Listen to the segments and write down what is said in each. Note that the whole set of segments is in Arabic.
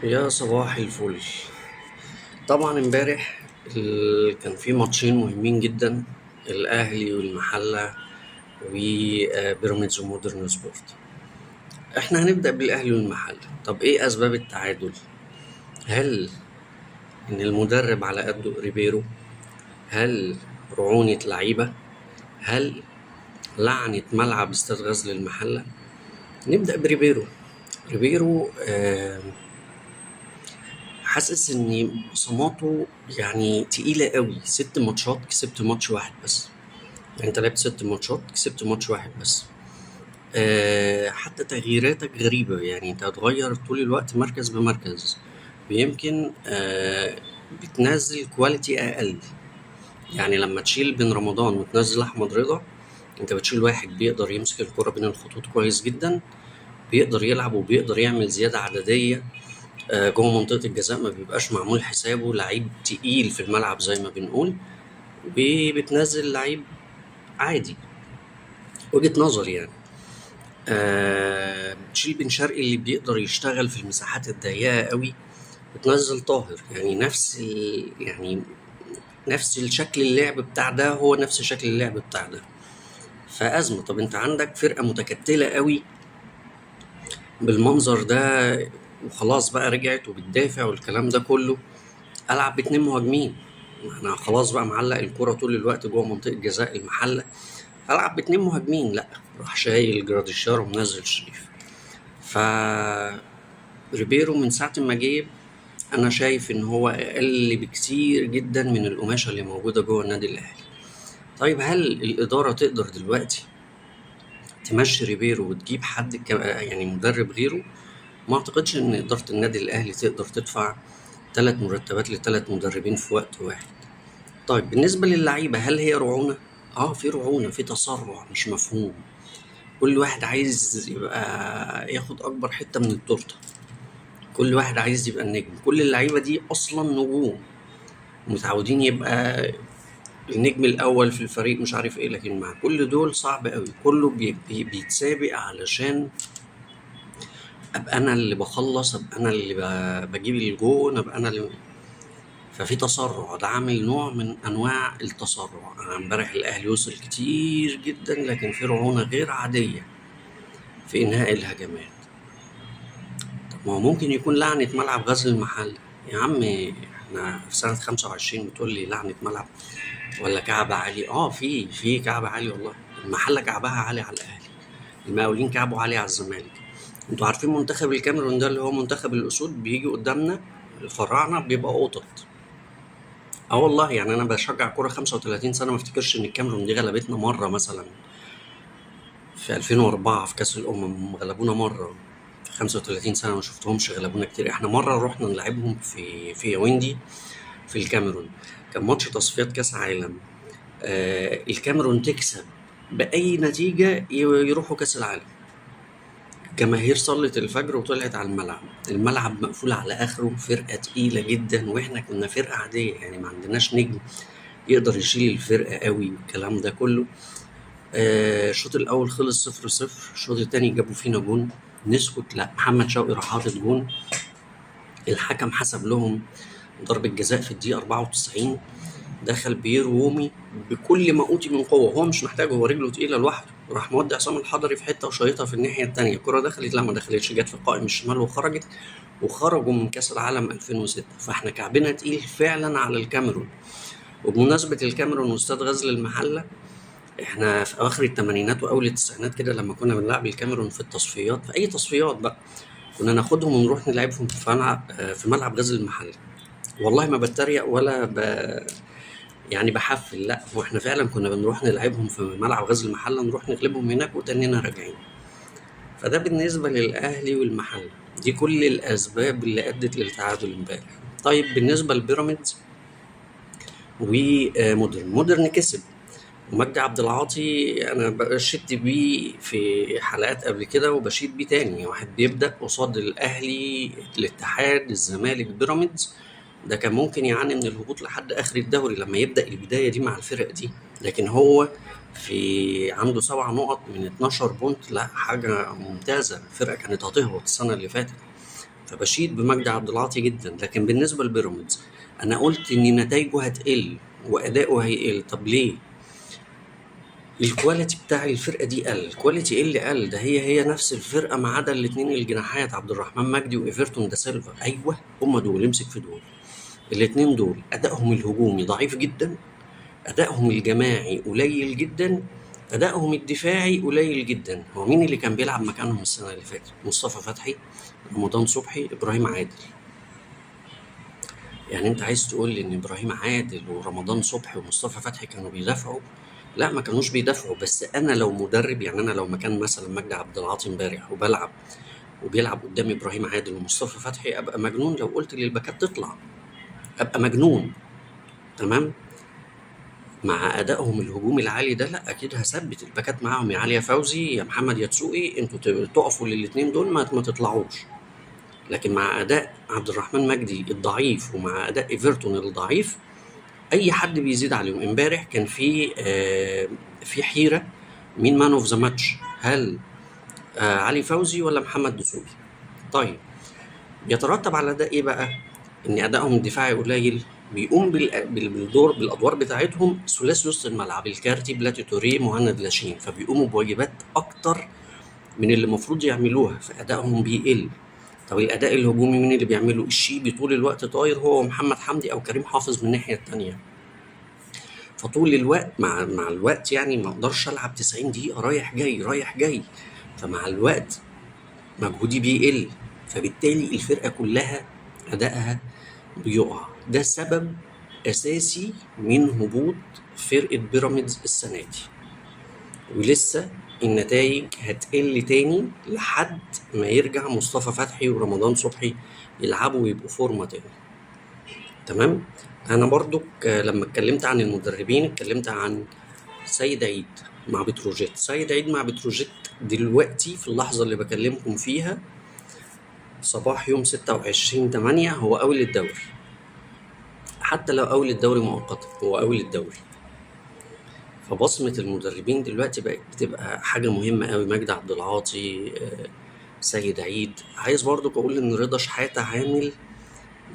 يا صباح الفل. طبعا امبارح كان في ماتشين مهمين جدا، الاهلي والمحله وبيراميدز ومودرن سبورت. احنا هنبدا بالاهلي والمحله. طب ايه اسباب التعادل؟ هل ان المدرب على قده ريبيرو؟ هل رعونه لعيبه؟ هل لعنه ملعب استاد غزل المحله؟ نبدا بريبيرو. ريبيرو حاسس ان بصماته يعني تقيلة قوي. 6 ماتشات كسبت ماتش واحد بس. يعني انت لعبت 6 ماتشات كسبت ماتش واحد بس. حتى تغييراتك غريبة، يعني انت هتغير طول الوقت مركز بمركز، ويمكن بتنزل كواليتي اقل. يعني لما تشيل بن رمضان وتنزل احمد رضا، انت بتشيل واحد بيقدر يمسك الكرة بين الخطوط كويس جدا، بيقدر يلعب وبيقدر يعمل زيادة عددية جوه منطقة الجزاء، ما بيبقاش معمول حسابه لعيب تقيل في الملعب زي ما بنقول، وبتنزل لعيب عادي. وجهة نظري يعني. بتشيل بن شرقي اللي بيقدر يشتغل في المساحات الضيقة قوي، وتنزل طاهر. يعني يعني نفس الشكل اللعب بتاع ده هو نفس شكل اللعب بتاع ده. فأزمة. طب انت عندك فرقة متكتلة قوي بالمنظر ده، وخلاص بقى رجعت وبتدافع والكلام ده كله، العب باتنين مهاجمين. انا خلاص بقى معلق الكرة طول الوقت جوه منطقة جزاء المحلة، العب باتنين مهاجمين. لا، راح شايل جراديشار ومنزل شريف. ف ريبيرو من ساعة ما جه انا شايف ان هو اقل بكتير جدا من القماشة اللي موجودة جوه النادي الاهلي. طيب هل الادارة تقدر دلوقتي تمشي ريبيرو وتجيب حد يعني مدرب غيره؟ ما اعتقدش ان ادارة النادي الاهلي تقدر تدفع 3 مرتبات ل3 مدربين في وقت واحد. طيب بالنسبة للعيبة، هل هي رعونة؟ اه، في رعونة، في تسرع مش مفهوم. كل واحد عايز يبقى ياخد اكبر حتة من التورتة، كل واحد عايز يبقى النجم. كل اللعيبة دي اصلا نجوم، متعودين يبقى النجم الاول في الفريق مش عارف ايه، لكن مع كل دول صعب قوي. كله بيتسابق علشان ابقى انا اللي بخلص، ابقى انا اللي بجيب الجون، ابقى انا اللي. ففي تسرع، ده عامل نوع من انواع التسرع. انا امبارح الاهلي وصل كتير جدا، لكن في رعونة غير عادية في انهاء الهجمات. طب ما هو ممكن يكون لعنة ملعب غزل المحل. يا عم احنا في سنة 25 بتقول لي لعنة ملعب ولا كعب عالي؟ اه، في كعب عالي والله. المحلة كعبها عالي على الاهلي، المقاولين كعبه عالي على الزمالك. انتوا عارفين منتخب الكاميرون ده اللي هو منتخب الاسود بيجي قدامنا الفراعنة بيبقى قطط. اه والله، يعني انا بشجع كوره 35 سنه، ما افتكرش ان الكاميرون دي غلبتنا مره مثلا. في 2004 في كاس الامم غلبونا مره. في 35 سنه ما شفتهمش غلبونا كتير. احنا مره رحنا نلعبهم في ياوندي في الكاميرون، كان ماتش تصفيات كاس عالم. الكاميرون تكسب باي نتيجه يروحوا كاس العالم. جماهير صلت الفجر وطلعت على الملعب، الملعب مقفول على اخره، فرقه تقيله جدا، واحنا كنا فرقه عاديه يعني ما عندناش نجم يقدر يشيل الفرقه قوي والكلام ده كله. الشوط الاول خلص 0-0، الشوط التاني جابوا فينا جون. نسكت؟ لا، محمد شوقي راح حاطط جون، الحكم حسب لهم ضربة جزاء في الدقيقة 94. دخل بيرو رومي بكل ما اوتي من قوة، هو مش محتاج، هو رجله تقيلة لوحده، راح مودي عصام الحضري في حتة وشايطها في الناحية التانية. الكرة دخلت؟ لا ما دخلتش، جت في القائم الشمال وخرجت. وخرجوا من كأس العالم 2006. فاحنا كعبنا تقيل فعلا على الكاميرون. وبمناسبة الكاميرون واستاد غزل المحلة، احنا في اواخر الثمانينات واول التسعينات كده لما كنا بنلعب الكاميرون في التصفيات، في اي تصفيات بقى، كنا ناخدهم ونروح نلعبهم في ملعب غزل المحله. والله ما بتريق ولا يعني بحفل، لا، واحنا فعلا كنا بنروح نلعبهم في ملعب غزل المحله، نروح نغلبهم هناك وتانينا راجعين. فده بالنسبه للاهلي والمحله. دي كل الاسباب اللي ادت للتعادل امبارح. طيب بالنسبه لبيراميدز ومودرن كسب، ومجدي عبد العاطي انا بشدت بيه في حلقات قبل كده وبشيد بيه تاني. واحد بيبدا قصاد الاهلي، الاتحاد، الزمالك، بيراميدز، ده كان ممكن يعاني من الهبوط لحد اخر الدوري لما يبدا البدايه دي مع الفرق دي. لكن هو عنده 7 نقط من 12 بونت، لا حاجه ممتازه. الفرقه كانت هتهبط السنه اللي فاتت، فبشيد بمجدي عبد العاطي جدا. لكن بالنسبه لبيراميدز انا قلت ان نتائجه هتقل واداؤه هيقل. طب ليه؟ الكواليتي بتاع الفرقه دي قل. الكواليتي ايه اللي قل؟ ده هي نفس الفرقه ما عدا الاثنين الجناحات عبد الرحمن مجدي وايفرتون دا سيلفا. ايوه هم دول، امسك في دول. الاثنين دول ادائهم الهجومي ضعيف جدا، ادائهم الجماعي قليل جدا، ادائهم الدفاعي قليل جدا. هو مين اللي كان بيلعب مكانهم السنه اللي فاتت؟ مصطفى فتحي، رمضان صبحي، ابراهيم عادل. يعني انت عايز تقول لي ان ابراهيم عادل ورمضان صبحي ومصطفى فتحي كانوا بيدافعوا؟ لا، ما كانوش بيدافعوا. بس انا لو مدرب، يعني انا لو مكان مثلا مجدي عبد العاطي امبارح وبيلعب قدام ابراهيم عادل ومصطفى فتحي، ابقى مجنون لو قلت للباكات تطلع. ابقى مجنون. تمام. مع ادائهم الهجومي العالي ده، لا اكيد هثبت الباكات معاهم، يا علي فوزي يا محمد يا تسوقي، انتوا تقفوا للاثنين دول، ما تطلعوش. لكن مع اداء عبد الرحمن مجدي الضعيف ومع اداء ايفرتون الضعيف، اي حد بيزيد عليهم. امبارح كان في حيره، مين مان اوف ذا ماتش؟ هل علي فوزي ولا محمد دسوقي؟ طيب، يترتب على ده ايه بقى؟ ان ادائهم الدفاعي قليل، بيقوم بالادوار بتاعتهم ثلاثي وسط الملعب، الكارتي، بلاتي توريه، مهند لاشين، فبيقوموا بواجبات اكتر من اللي المفروض يعملوها، فادائهم بيقل. طب الاداء الهجومي مين اللي بيعمله؟ الشيبي طول الوقت طاير، هو ومحمد حمدي او كريم حافظ من الناحيه الثانيه. فطول الوقت مع الوقت يعني ما اقدرش العب 90 دقيقه رايح جاي رايح جاي، فمع الوقت مجهودي بيقل، فبالتالي الفرقه كلها ادائها بيقع. ده سبب اساسي من هبوط فرقه بيراميدز السنه دي، ولسه النتائج هتقل تاني لحد ما يرجع مصطفى فتحي ورمضان صبحي يلعبوا ويبقوا فورمه تاني. تمام. انا برضو لما اتكلمت عن المدربين اتكلمت عن سيد عيد مع بتروجيت. سيد عيد مع بتروجيت دلوقتي في اللحظه اللي بكلمكم فيها صباح يوم 26/8 هو اول الدوري. حتى لو اول الدوري مؤقتا، هو اول الدوري. فبصمه المدربين دلوقتي بقت بتبقى حاجه مهمه قوي. مجدي عبد العاطي، سيد عيد. عايز برضو اقول ان رضا شحاته عامل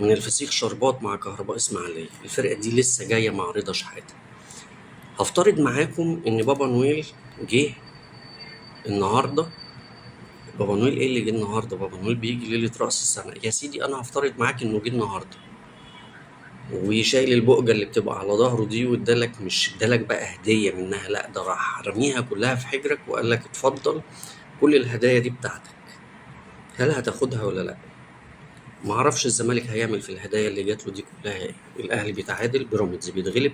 من الفسيخ شربات مع كهرباء اسماعيليه. الفرقه دي لسه جايه مع رضا شحاته. هفترض معاكم ان بابا نويل جه النهارده. بابا نويل ايه اللي جه النهارده؟ بابا نويل بيجي ليله راس السنه يا سيدي. انا هفترض معاك انه جه النهارده وشايل البؤجه اللي بتبقى على ظهره دي، وادالك، مش ادالك بقى هديه منها، لا ده راح رميها كلها في حجرك وقال لك اتفضل كل الهدايا دي بتاعتك. هل هتاخدها ولا لا؟ ما اعرفش الزمالك هيعمل في الهدايا اللي جات له دي كلها ايه. الاهلي بيتعادل، بيراميدز بيتغلب،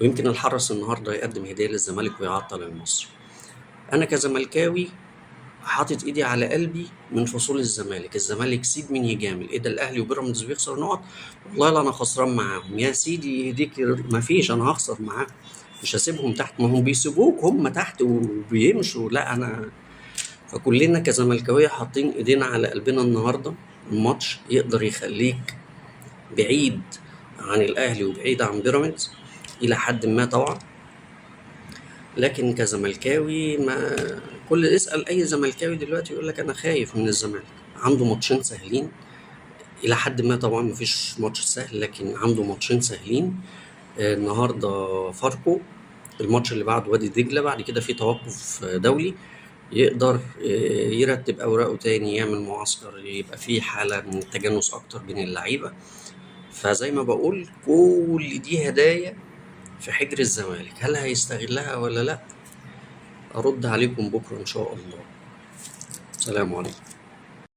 ويمكن الحرس النهارده يقدم هديه للزمالك ويعطل المصري. انا كزملكاوي حاطط ايدي على قلبي من فصول الزمالك. الزمالك سيب مين يجامل، ايه ده الاهلي وبيراميدز بيخسر نقط؟ والله لا انا خسران معاهم يا سيدي يهديك. ما فيش، انا هخسر معاهم، مش هسيبهم تحت. ما هم بيسيبوك هم تحت وبيمشوا، لا انا. فكلنا كزملكاويه حاطين ايدينا على قلبنا النهارده. الماتش يقدر يخليك بعيد عن الاهلي وبعيد عن بيراميدز الى حد ما طبعا. لكن كزملكاوي، ما كل اسال اي زملكاوي دلوقتي يقول لك انا خايف من الزمالك. عنده ماتشين سهلين الى حد ما طبعا، مفيش ماتش سهل، لكن عنده ماتشين سهلين. النهارده فاركو، الماتش اللي بعده وادي دجله، بعد كده في توقف دولي. يقدر يرتب اوراقه تاني، يعمل معسكر، يبقى في حاله من التجانس اكتر بين اللعيبه. فزي ما بقول كل دي هدايا في حجر الزمالك. هل هيستغلها ولا لا؟ ارد عليكم بكره ان شاء الله. سلام عليكم.